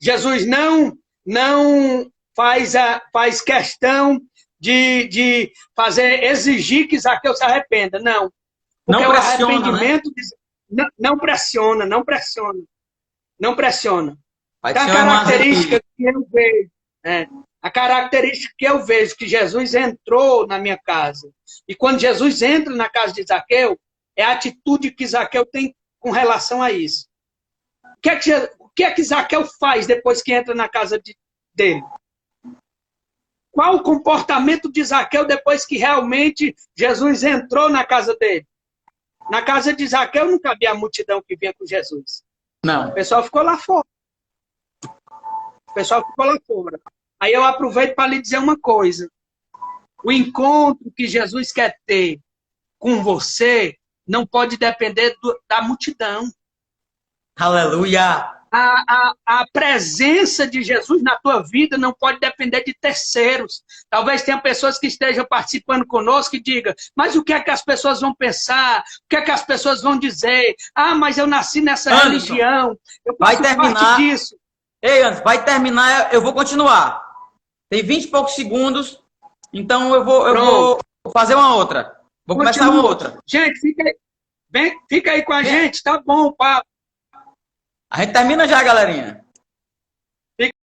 Jesus não faz questão de exigir que Zaqueu se arrependa, não. Porque não pressiona, o arrependimento, né? não pressiona. Não pressiona. A característica que eu vejo, a característica que eu vejo que Jesus entrou na minha casa. E quando Jesus entra na casa de Zaqueu, é a atitude que Zaqueu tem com relação a isso. O que é que Zaqueu faz depois que entra na casa dele? Qual o comportamento de Zaqueu depois que realmente Jesus entrou na casa dele? Na casa de Zaqueu não cabia a multidão que vinha com Jesus. Não. O pessoal ficou lá fora. Aí eu aproveito para lhe dizer uma coisa. O encontro que Jesus quer ter com você não pode depender da multidão. Aleluia! A presença de Jesus na tua vida não pode depender de terceiros. Talvez tenha pessoas que estejam participando conosco e digam, mas o que é que as pessoas vão pensar? O que é que as pessoas vão dizer? Ah, mas eu nasci nessa religião. Eu faço parte disso. Ei, Anderson, vai terminar, eu vou continuar. Tem 20 e poucos segundos, então eu vou fazer uma outra. Vou começar uma outra. Gente, fica aí com a gente, tá bom, papo. A gente termina já, galerinha.